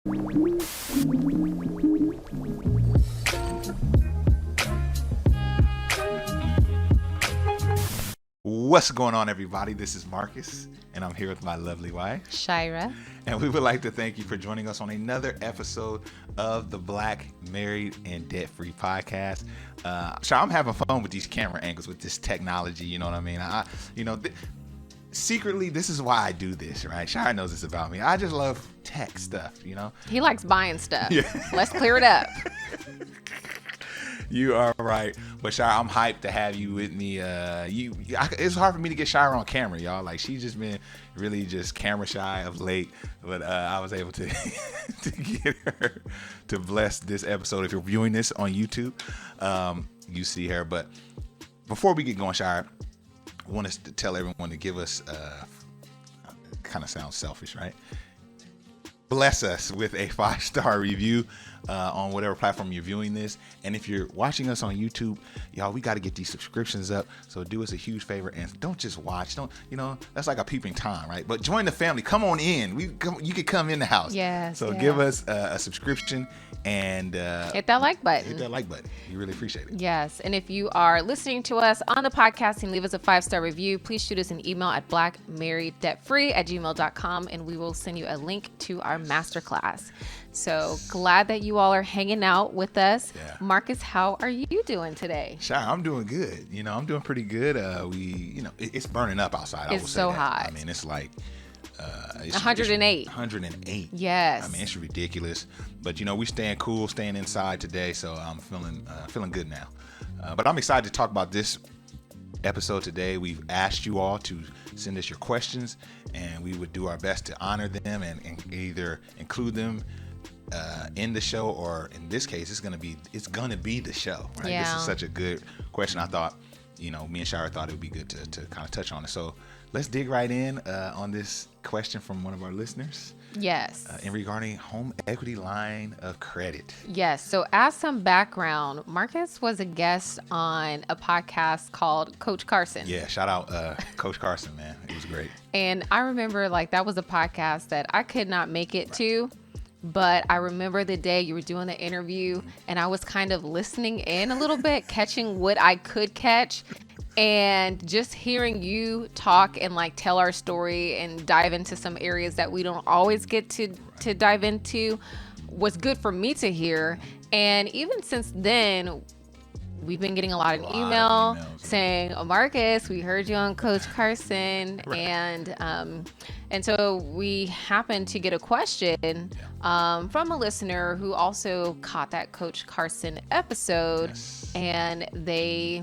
What's going on, everybody? This is Marcus, and I'm here with my lovely wife, Shira. And we would like to thank you for joining us on another episode of the Black, Married, and Debt-Free podcast. Shira, I'm having fun with these camera angles, with this technology, you know what I mean? Secretly, this is why I do this, right? Shira knows this about me. I just love tech stuff, you know? He likes buying stuff. Yeah. Let's clear it up. You are right. But Shira, I'm hyped to have you with me. It's hard for me to get Shira on camera, y'all. Like, she's just been really just camera shy of late. But I was able to to get her to bless this episode. If you're viewing this on YouTube, you see her. But before we get going, Shira, I want us to tell everyone to give us, kind of sounds selfish, right? Bless us with a 5-star review on whatever platform you're viewing this. And if you're watching us on YouTube, y'all, we got to get these subscriptions up. So do us a huge favor and don't just watch. That's like a peeping Tom, right? But join the family. Come on in. You can come in the house. Yes. So give us a subscription and hit that like button. Hit that like button. You really appreciate it. Yes. And if you are listening to us on the podcast and leave us a 5-star review, please shoot us an email at blackmarrieddebtfree@gmail.com and we will send you a link to our masterclass. So glad that you all are hanging out with us. Yeah. Marcus, how are you doing today? Shira, I'm doing good. I'm doing pretty good. It's burning up outside. It's so hot. I mean, it's like 108. 108. Yes. I mean, it's ridiculous. But we staying cool, staying inside today, so I'm feeling good now. But I'm excited to talk about this episode today. We've asked you all to send us your questions, and we would do our best to honor them and either include them in the show, or in this case, it's gonna be the show, right? Yeah. This is such a good question. I thought, me and Shira thought it would be good to kind of touch on it. So let's dig right in on this question from one of our listeners. Yes. In regarding home equity line of credit. Yes. So as some background, Marcus was a guest on a podcast called Coach Carson. Yeah. Shout out Coach Carson, man. It was great. And I remember that was a podcast that I could not make it to. But I remember the day you were doing the interview and I was kind of listening in a little bit, catching what I could catch. And just hearing you talk and tell our story and dive into some areas that we don't always get to dive into was good for me to hear. And even since then, we've been getting a lot of emails saying, "Oh, Marcus, we heard you on Coach Carson." Right. And so we happened to get a question from a listener who also caught that Coach Carson episode. Yes. And they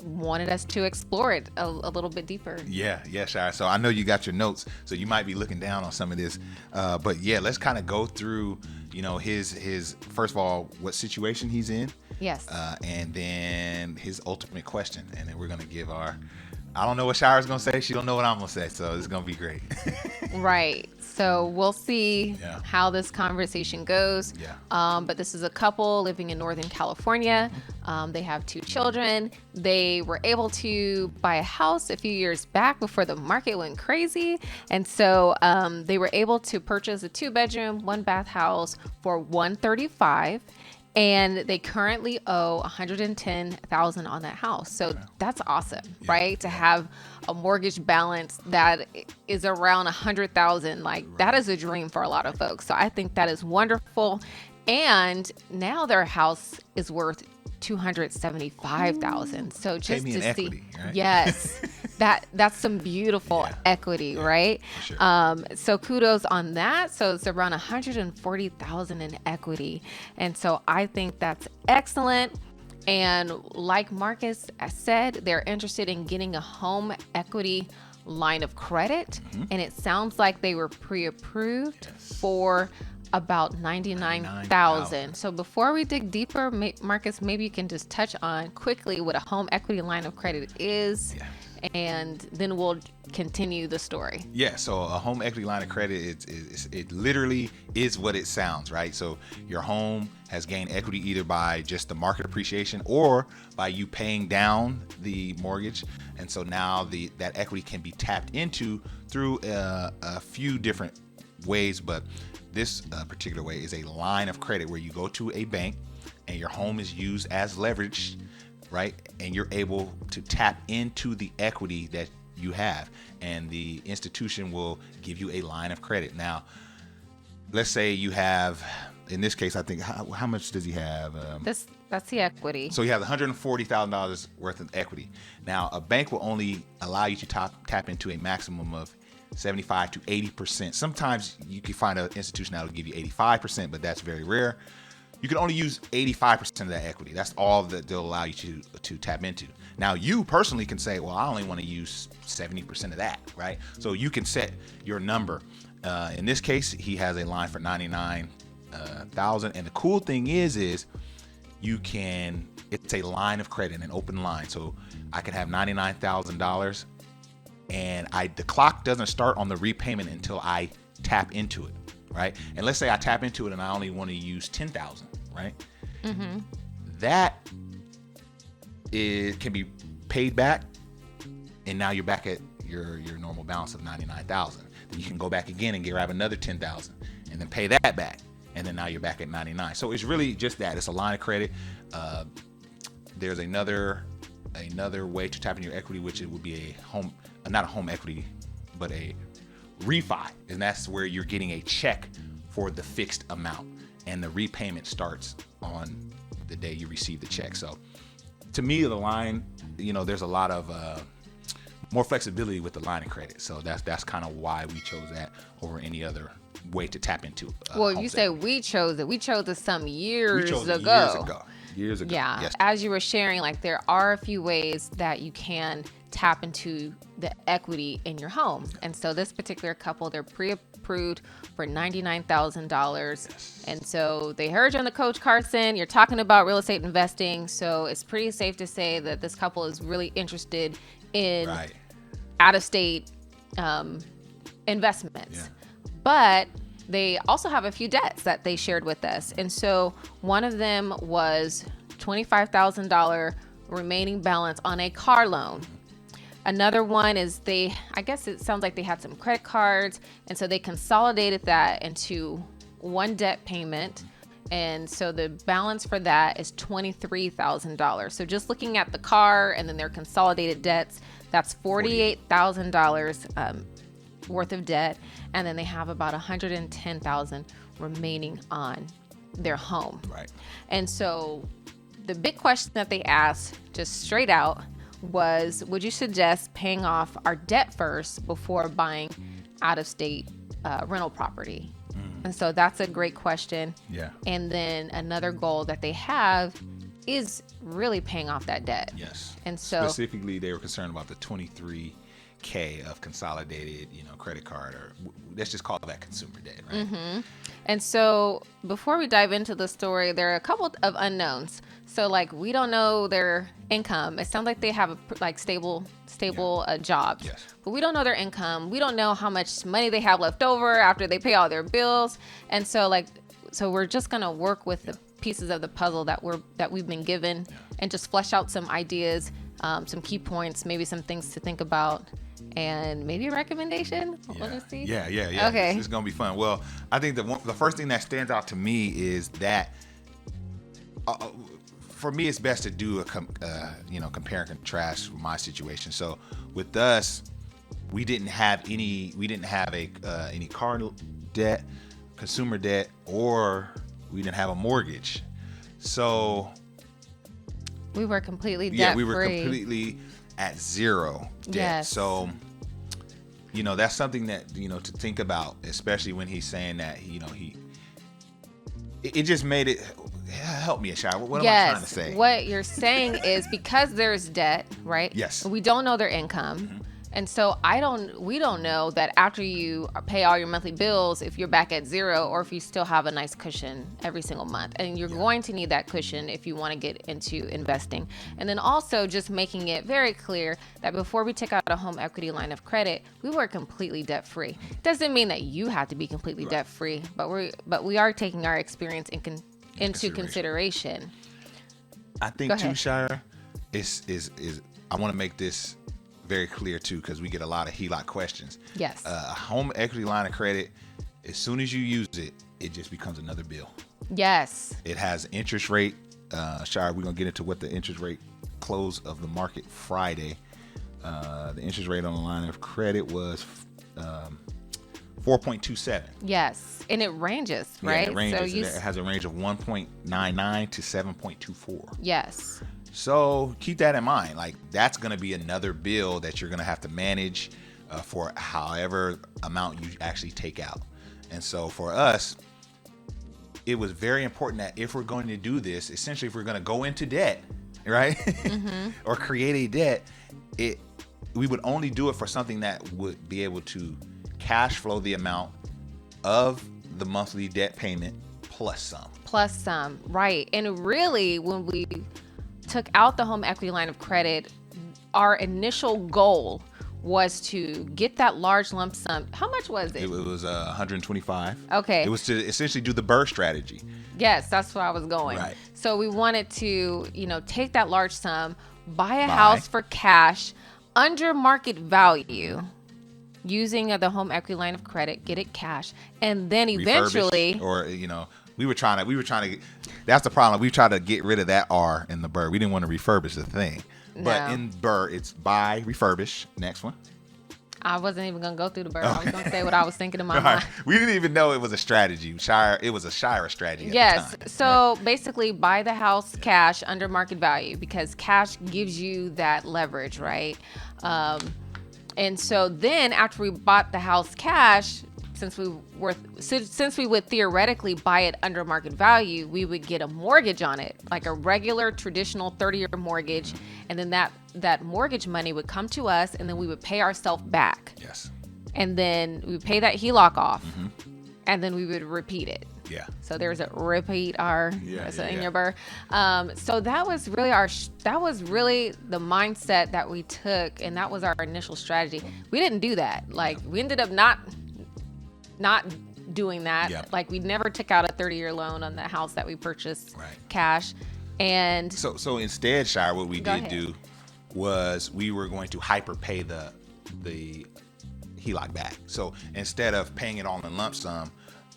wanted us to explore it a little bit deeper. Yeah, Shira. So I know you got your notes, so you might be looking down on some of this. But yeah, let's kind of go through, his first of all, what situation he's in. Yes. And then his ultimate question. And then we're going to give I don't know what Shira's going to say. She don't know what I'm going to say. So it's going to be great. Right. So we'll see how this conversation goes. Yeah. But this is a couple living in Northern California. They have 2 children. They were able to buy a house a few years back before the market went crazy. And so they were able to purchase a 2-bedroom, 1-bath house for $135,000. And they currently owe $110,000 on that house. So that's awesome, right? To have a mortgage balance that is around $100,000, that is a dream for a lot of folks. So I think that is wonderful. And now their house is worth $275,000. So just to see, equity, right? Yes, that's some beautiful equity, right? Sure. So kudos on that. So it's around $140,000 in equity, and so I think that's excellent. And like Marcus said, they're interested in getting a home equity line of credit, and it sounds like they were pre-approved for about $99,000. So before we dig deeper, Marcus, maybe you can just touch on quickly what a home equity line of credit is, and then we'll continue the story. Yeah, so a home equity line of credit, it literally is what it sounds, right? So your home has gained equity either by just the market appreciation or by you paying down the mortgage. And so now that equity can be tapped into through a few different ways, but this particular way is a line of credit where you go to a bank and your home is used as leverage, right? And you're able to tap into the equity that you have, and the institution will give you a line of credit. Now, let's say you have, in this case, I think, how much does he have? That's the equity. So he has $140,000 worth of equity. Now, a bank will only allow you to tap into a maximum of 75 to 80%. Sometimes you can find an institution that will give you 85%, but that's very rare. You can only use 85% of that equity. That's all that they'll allow you to tap into. Now, you personally can say, well, I only want to use 70% of that, right? So you can set your number. In this case, he has a line for $99,000. And the cool thing is it's a line of credit, an open line. So I can have $99,000, and the clock doesn't start on the repayment until I tap into it, right? And let's say I tap into it and I only want to use $10,000, right? Mm-hmm. That can be paid back, and now you're back at your normal balance of $99,000. Then you can go back again and grab another $10,000, and then pay that back, and then now you're back at $99,000. So it's really just that. It's a line of credit. There's another way to tap into your equity, which it would be not a home equity, but a refi, and that's where you're getting a check for the fixed amount, and the repayment starts on the day you receive the check. So to me, the line, there's a lot of more flexibility with the line of credit. So that's kind of why we chose that over any other way to tap into. Well, you say we chose it. We chose it some years ago. Years ago. Yeah. Yes. As you were sharing, there are a few ways that you can tap into the equity in your home. And so this particular couple, they're pre-approved for $99,000. Yes. And so they heard you on the Coach Carson. You're talking about real estate investing. So it's pretty safe to say that this couple is really interested in out-of-state investments. Yeah. But they also have a few debts that they shared with us. And so one of them was $25,000 remaining balance on a car loan. Another one is I guess it sounds like they had some credit cards, and so they consolidated that into one debt payment. And so the balance for that is $23,000. So just looking at the car and then their consolidated debts, that's $48,000 worth of debt. And then they have about $110,000 remaining on their home. Right. And so the big question that they asked, just straight out, was, would you suggest paying off our debt first before buying out-of-state rental property? And so that's a great question. Yeah. And then another goal that they have is really paying off that debt. Yes. And so specifically, they were concerned about the $23K of consolidated, credit card, or let's just call that consumer debt, right? Mm-hmm. And so before we dive into the story, there are a couple of unknowns. So we don't know their income. It sounds like they have stable jobs, yes. But we don't know their income. We don't know how much money they have left over after they pay all their bills. And so we're just gonna work with the pieces of the puzzle that we've been given, and just flesh out some ideas, some key points, maybe some things to think about, and maybe a recommendation. Let us see. Yeah. Okay. It's gonna be fun. Well, I think the first thing that stands out to me is that. For me, it's best to do a compare and contrast with my situation. So with us, we didn't have any car debt, consumer debt, or we didn't have a mortgage. So we were completely debt-free. Yeah, we were completely at zero debt. Yes. So that's something that to think about, especially when he's saying that it just made it. Help me, Ashai. What am I trying to say? What you're saying is, because there's debt, right? Yes. We don't know their income. Mm-hmm. And so we don't know that after you pay all your monthly bills, if you're back at zero, or if you still have a nice cushion every single month. And you're going to need that cushion if you want to get into investing. And then also just making it very clear that before we take out a home equity line of credit, we were completely debt free. Doesn't mean that you have to be completely debt free, but we are taking our experience into consideration. I think too, Shire, is I want to make this very clear too, because we get a lot of HELOC questions. Yes. A home equity line of credit as soon as you use it, it just becomes another bill. Yes. It has interest rate. Shire, we're gonna get into what the interest rate close of the market Friday. The interest rate on the line of credit was 4.27. Yes, and it ranges, right? Yeah, it ranges. So It has a range of 1.99 to 7.24. Yes. So keep that in mind. Like, that's going to be another bill that you're going to have to manage for however amount you actually take out. And so for us, it was very important that if we're going to do this, essentially if we're going to go into debt, right, or create a debt, we would only do it for something that would be able to cash flow the amount of the monthly debt payment plus some. Right. And really, when we took out the home equity line of credit, our initial goal was to get that large lump sum. How much was it? It was 125. Okay. It was to essentially do the BRRRR strategy. Yes, that's where I was going. Right. So we wanted to, take that large sum, buy a house for cash under market value, using the home equity line of credit, get it cash, and then eventually, we were trying to. That's the problem. We tried to get rid of that R in the BRRRR. We didn't want to refurbish the thing, but in BRRRR, it's buy, refurbish. Next one. I wasn't even gonna go through the BRRRR. I was gonna say what I was thinking in my mind. We didn't even know it was a strategy. It was a Shire strategy. Yes. At the time. So basically, buy the house cash under market value, because cash gives you that leverage, right? And so then after we bought the house cash, since we would theoretically buy it under market value, we would get a mortgage on it, like a regular traditional 30-year mortgage. And then that mortgage money would come to us, and then we would pay ourselves back. Yes. And then we would pay that HELOC off, and then we would repeat it. Yeah. So there's a repeat R in your BRRRR. So that was really the mindset that we took, and that was our initial strategy. We didn't do that. Like, we ended up not doing that. Yep. Like, we never took out a 30-year loan on the house that we purchased cash. And so instead, Shire, what we did ahead. do was we were going to hyperpay the HELOC back. So instead of paying it all in lump sum,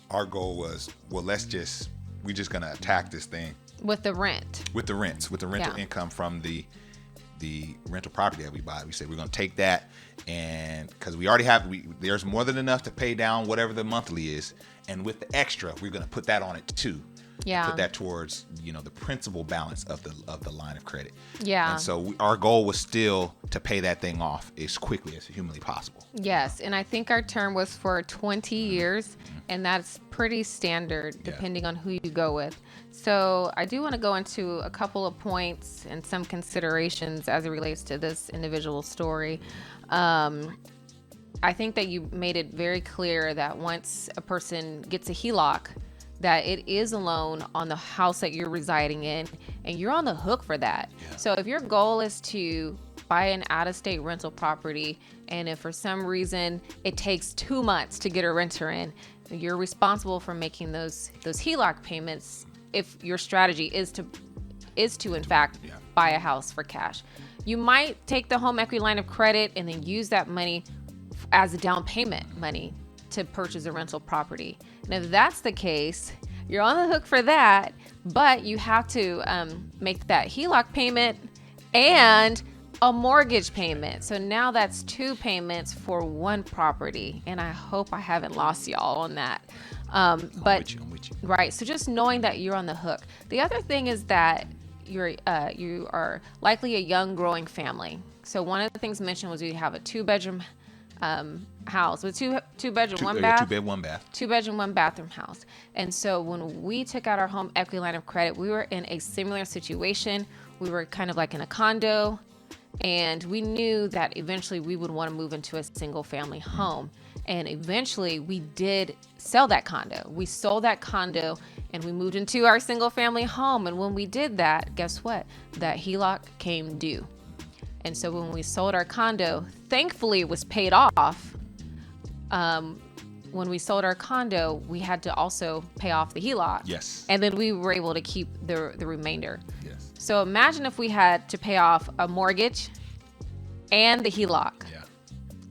our goal was, we're just going to attack this thing with the rent. With the rental income from the rental property that we buy. We said we're going to take that, and because we already there's more than enough to pay down whatever the monthly is, and with the extra, we're going to put that on it too. Yeah. Put that towards, the principal balance of the line of credit. Yeah. And so our goal was still to pay that thing off as quickly as humanly possible. Yes, and I think our term was for 20 years, and that's pretty standard depending on who you go with. So I do want to go into a couple of points and some considerations as it relates to this individual story. I think that you made it very clear that once a person gets a HELOC, that it is a loan on the house that you're residing in, and you're on the hook for that. Yeah. So if your goal is to buy an out-of-state rental property, and if for some reason it takes 2 months to get a renter in, you're responsible for making those HELOC payments if your strategy is to in fact buy a house for cash. You might take the home equity line of credit and then use that money as a down payment money to purchase a rental property. And if that's the case, you're on the hook for that, but you have to make that HELOC payment and a mortgage payment. So now that's 2 payments for one property. And I hope I haven't lost y'all on that. I'm with you. Right. So just knowing that you're on the hook. The other thing is that you are likely a young growing family. So one of the things mentioned was you have a 2-bedroom house with two bedroom, one bath. 2-bed, 1 bath. 2-bedroom, 1 bathroom house. And so when we took out our home equity line of credit, we were in a similar situation. We were kind of like in a condo, and we knew that eventually we would want to move into a single family home. And eventually we did sell that condo. We sold that condo and we moved into our single family home. And when we did that, guess what? That HELOC came due. And so when we sold our condo, thankfully it was paid off. When we sold our condo, we had to also pay off the HELOC. Yes. And then we were able to keep the remainder. Yes. So imagine if we had to pay off a mortgage and the HELOC. Yeah.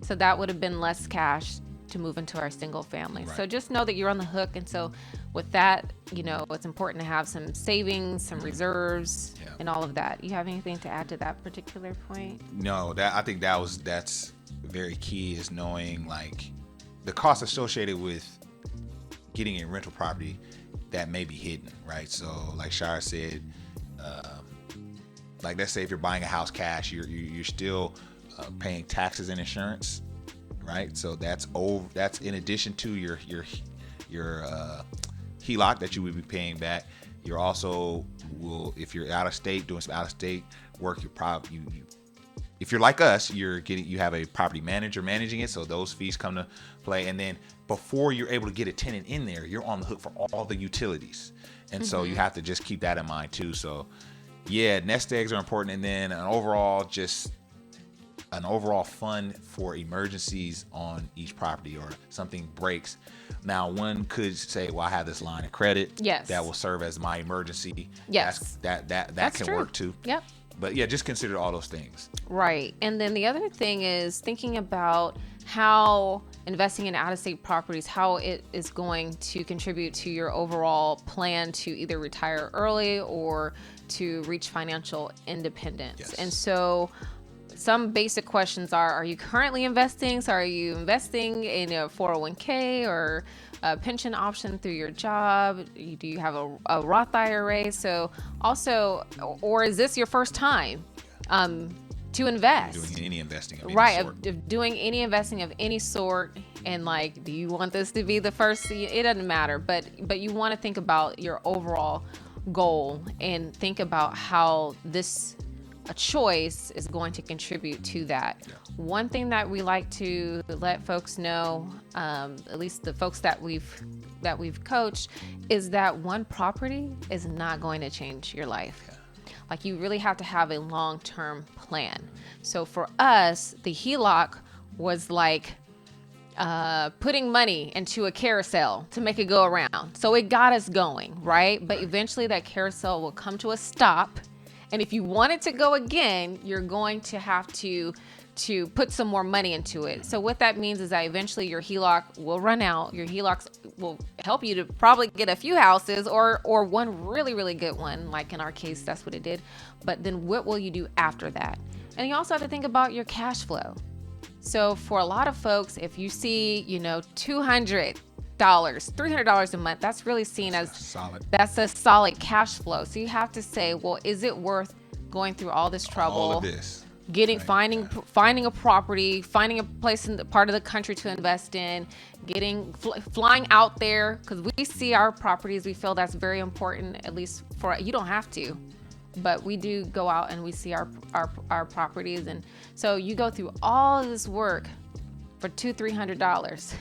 So that would have been less cash to move into our single family. Right. So just know that you're on the hook. And so with that, it's important to have some savings, some reserves, and all of that. You have anything to add to that particular point? No, I think that's very key, is knowing like the costs associated with getting a rental property that may be hidden, right? So like Shire said, like let's say if you're buying a house cash, you're still paying taxes and insurance, right? So that's in addition to your HELOC that you would be paying back. You're also if you're out of state doing some out of state work, if you're like us, you have a property manager managing it, so those fees come to play. And then before you're able to get a tenant in there, you're on the hook for all the utilities, and so you have to just keep that in mind too. So yeah, nest eggs are important, and then an overall fund for emergencies on each property or something breaks. Now, one could say, well, I have this line of credit that will serve as my emergency. Yes. That can true. work too. Yep. But yeah, just consider all those things. Right. And then the other thing is thinking about how investing in out-of-state properties, how it is going to contribute to your overall plan to either retire early or to reach financial independence. Yes. And so some basic questions are you currently investing? So are you investing in a 401k or a pension option through your job? Do you have a Roth IRA? So also, or is this your first time to invest? Doing any investing of any right, sort. of doing any investing of any sort. And like, do you want this to be the first? It doesn't matter, but you want to think about your overall goal and think about how a choice is going to contribute to that. Yeah. One thing that we like to let folks know, at least the folks that we've coached, is that one property is not going to change your life. Yeah. Like, you really have to have a long-term plan. So for us, the HELOC was like putting money into a carousel to make it go around. So it got us going, right? But eventually that carousel will come to a stop. And if you want it to go again, you're going to have to put some more money into it. So what that means is that eventually your HELOC will run out. Your HELOCs will help you to probably get a few houses or one really, really good one. Like in our case, that's what it did. But then what will you do after that? And you also have to think about your cash flow. So for a lot of folks, if you see, $200, $300 a month, that's really seen as solid. That's a solid cash flow. So you have to say, well, is it worth going through all this trouble? All of this. Finding a property, finding a place in the part of the country to invest in, flying out there, because we see our properties. We feel that's very important, at least you don't have to, but we do go out and we see our properties. And so you go through all of this work for $200-$300.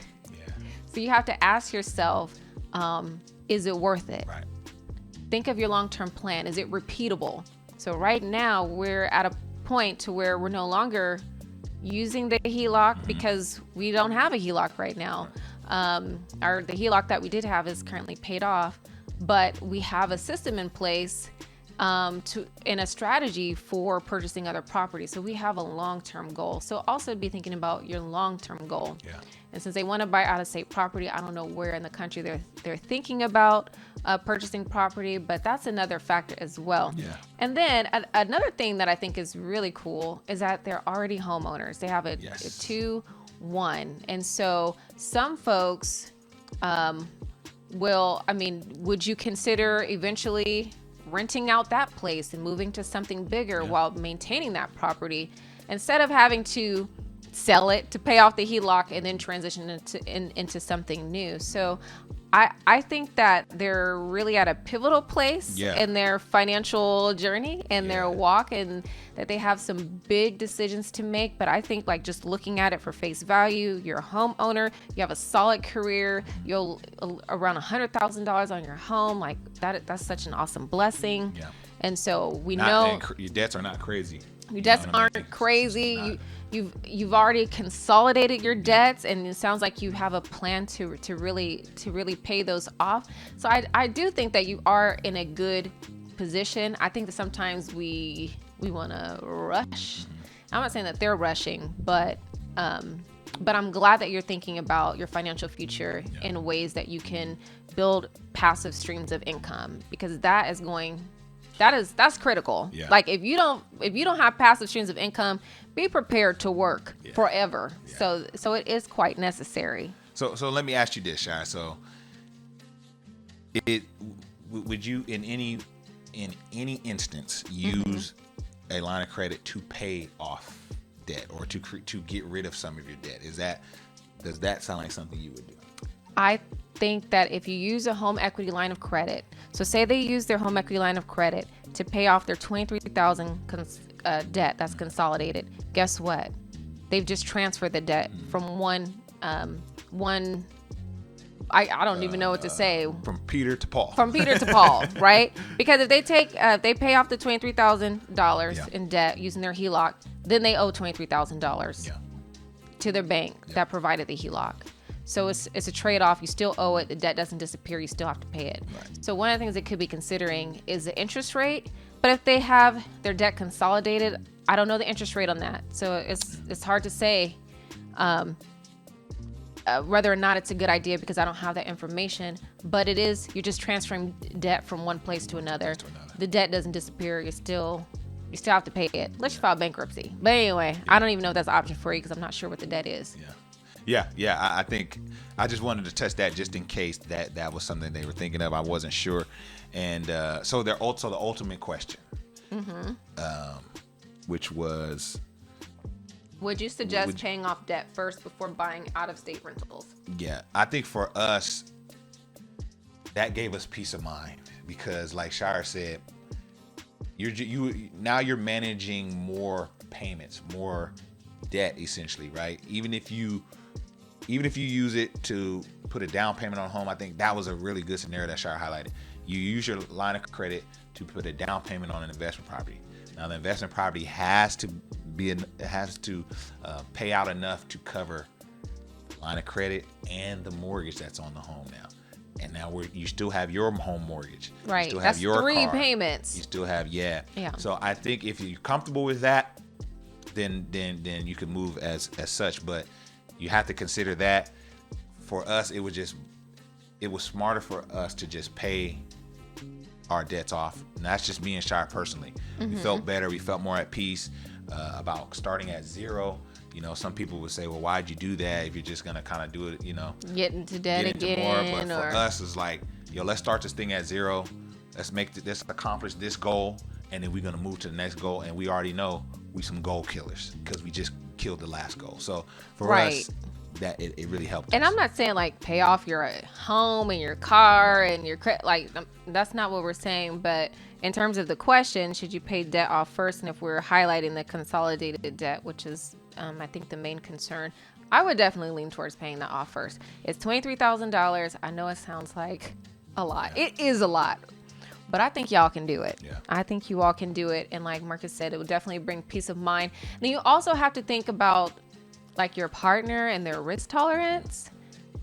So you have to ask yourself, is it worth it? Right. Think of your long-term plan. Is it repeatable? So right now we're at a point to where we're no longer using the HELOC because we don't have a HELOC right now. The HELOC that we did have is currently paid off, but we have a system in place in a strategy for purchasing other properties. So we have a long-term goal. So also be thinking about your long-term goal. Yeah. And since they want to buy out-of-state property, I don't know where in the country they're thinking about purchasing property, but that's another factor as well. Yeah. And then another thing that I think is really cool is that they're already homeowners. They have a 2-1. And so some folks would you consider eventually renting out that place and moving to something bigger while maintaining that property instead of having to sell it to pay off the HELOC and then transition into something new? So I think that they're really at a pivotal place in their financial journey and their walk, and that they have some big decisions to make. But I think, like, just looking at it for face value, you're a homeowner, you have a solid career, you'll around $100,000 on your home, like that's such an awesome blessing. Yeah. And so your debts are not crazy. Your debts aren't crazy. You've already consolidated your debts, and it sounds like you have a plan to really pay those off. So I do think that you are in a good position. I think that sometimes we want to rush. I'm not saying that they're rushing, but But I'm glad that you're thinking about your financial future in ways that you can build passive streams of income, because that's critical. Yeah. Like if you don't have passive streams of income, be prepared to work forever. Yeah. So it is quite necessary. So let me ask you this, Shai. So would you in any instance use a line of credit to pay off debt or to get rid of some of your debt? Does that sound like something you would do? I think that if you use a home equity line of credit, so say they use their home equity line of credit to pay off their $23,000 debt that's consolidated, guess what? They've just transferred the debt from one I don't even know what to say. From Peter to Paul. From Peter to Paul, right? Because if they they pay off the $23,000 in debt using their HELOC, then they owe $23,000 to their bank that provided the HELOC. So it's a trade-off. You still owe it. The debt doesn't disappear. You still have to pay it. Right. So one of the things they could be considering is the interest rate. But if they have their debt consolidated, I don't know the interest rate on that. So it's hard to say whether or not it's a good idea, because I don't have that information. But it is, you're just transferring debt from one place to another. The debt doesn't disappear. You still have to pay it. Let's file bankruptcy. But anyway, I don't even know if that's an option for you, because I'm not sure what the debt is. Yeah. I think I just wanted to touch that just in case that was something they were thinking of. I wasn't sure. And so they're also the ultimate question, which was, would you suggest paying off debt first before buying out-of-state rentals? Yeah, I think for us, that gave us peace of mind, because like Shire said, you're managing more payments, more debt essentially, right? Even if you use it to put a down payment on a home, I think that was a really good scenario that Shire highlighted. You use your line of credit to put a down payment on an investment property. Now the investment property has to pay out enough to cover the line of credit and the mortgage that's on the home now. And now you still have your home mortgage. Right. You still have have your 3 car. payments. You still have So I think if you're comfortable with that, then you can move as such. But you have to consider that. For us, it was smarter for us to just pay our debts off. And that's just me and Shire personally. We felt better. We felt more at peace about starting at zero. You know, some people would say, well, why'd you do that if you're just going to kind of do it, get into debt again. More. But for us, it's like, let's start this thing at zero. Let's accomplish this goal. And then we're going to move to the next goal. And we already know we some goal killers because we just killed the last goal. So for us, that it really helped. And I'm not saying like pay off your home and your car and your credit. Like, that's not what we're saying. But in terms of the question, should you pay debt off first? And if we're highlighting the consolidated debt, which is, I think, the main concern, I would definitely lean towards paying that off first. It's $23,000. I know it sounds like a lot. It is a lot. But I think y'all can do it. I think you all can do it. And like Marcus said, it would definitely bring peace of mind. And then you also have to think about like your partner and their risk tolerance.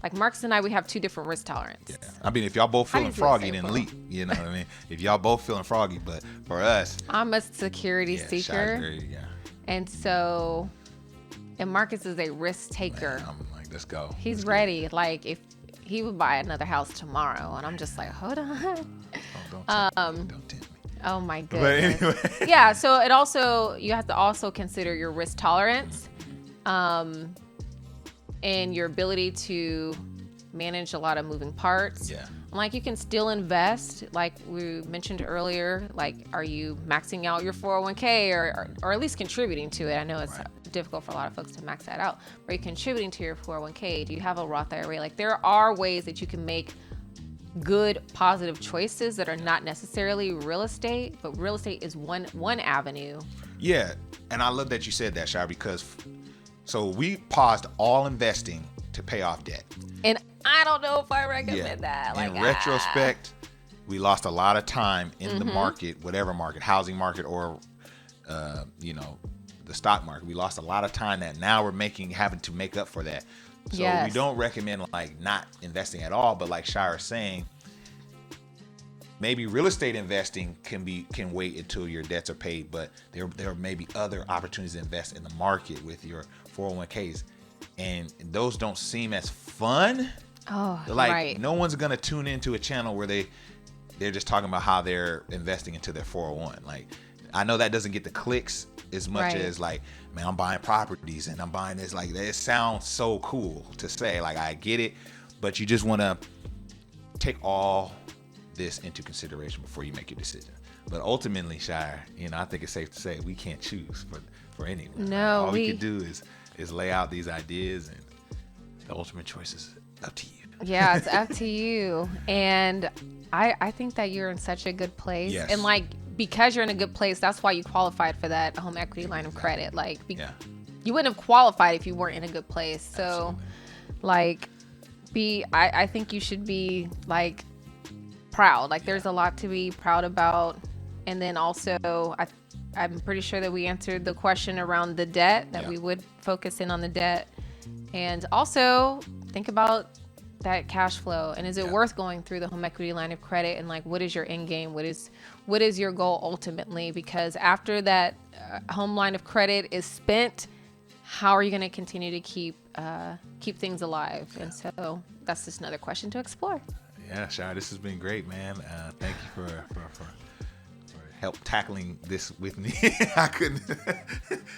Like Marcus and I, we have 2 different risk tolerance. I mean, if y'all both feeling froggy, then leap. You know what I mean? If y'all both feeling froggy, but for us, I'm a security seeker. And so, and Marcus is a risk taker. Man, I'm like, let's go. He's ready. Like if he would buy another house tomorrow, and I'm just like, hold on. Don't tempt me. Oh my goodness. But anyway. So you have to also consider your risk tolerance. And your ability to manage a lot of moving parts. Like you can still invest, like we mentioned earlier. Like, are you maxing out your 401k or at least contributing to it? I know it's difficult for a lot of folks to max that out. Are you contributing to your 401k? Do you have a Roth IRA? Like, there are ways that you can make good, positive choices that are not necessarily real estate, but real estate is one avenue. Yeah, and I love that you said that, Shai, because so we paused all investing to pay off debt. And I don't know if I recommend that. Like, in retrospect, we lost a lot of time in the market, whatever market, housing market or, the stock market. We lost a lot of time that now we're having to make up for that. So we don't recommend like not investing at all. But like Shire is saying, maybe real estate investing can wait until your debts are paid, but there may be other opportunities to invest in the market with your 401ks. and those don't seem as fun. Oh, Like right. no one's gonna tune into a channel where they're just talking about how they're investing into their 401. Like, I know that doesn't get the clicks as much as like, man, I'm buying properties and I'm buying this. Like, it sounds so cool to say. Like, I get it, but you just want to take all this into consideration before you make your decision. But ultimately, Shire, I think it's safe to say we can't choose for anyone. No, all we can do is lay out these ideas, and the ultimate choice is up to you. Yeah, it's up to you. And I think that you're in such a good place. Yes. And like, because you're in a good place, that's why you qualified for that home equity line of credit. Like, you wouldn't have qualified if you weren't in a good place. So, like, I think you should be like proud. Like, there's a lot to be proud about. And then also, I'm pretty sure that we answered the question around the debt, that we would focus in on the debt. And also think about that cash flow, and is it worth going through the home equity line of credit, and like, what is your end game? What is your goal ultimately? Because after that home line of credit is spent, how are you going to continue to keep things alive? And so that's just another question to explore. Yeah, Shire, this has been great, man. Thank you for help tackling this with me. I couldn't.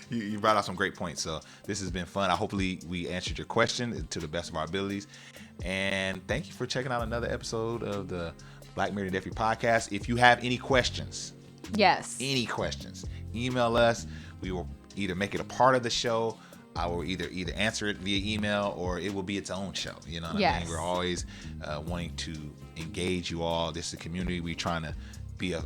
You brought out some great points. So this has been fun. Hopefully we answered your question to the best of our abilities. And thank you for checking out another episode of the Black Married and Debt Free podcast. If you have any questions, email us. We will either make it a part of the show. I will either answer it via email, or it will be its own show. You know what I mean? We're always wanting to engage you all. This is a community. We're trying to be a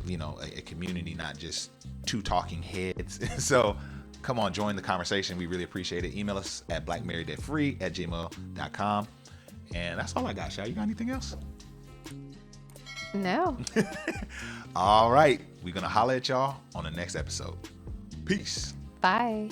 community, not just two talking heads. So come on, join the conversation. We really appreciate it. Email us at blackmarrieddebt@gmail.com. And that's all I got, Shay. You got anything else? No. All right. We're going to holler at y'all on the next episode. Peace. Bye.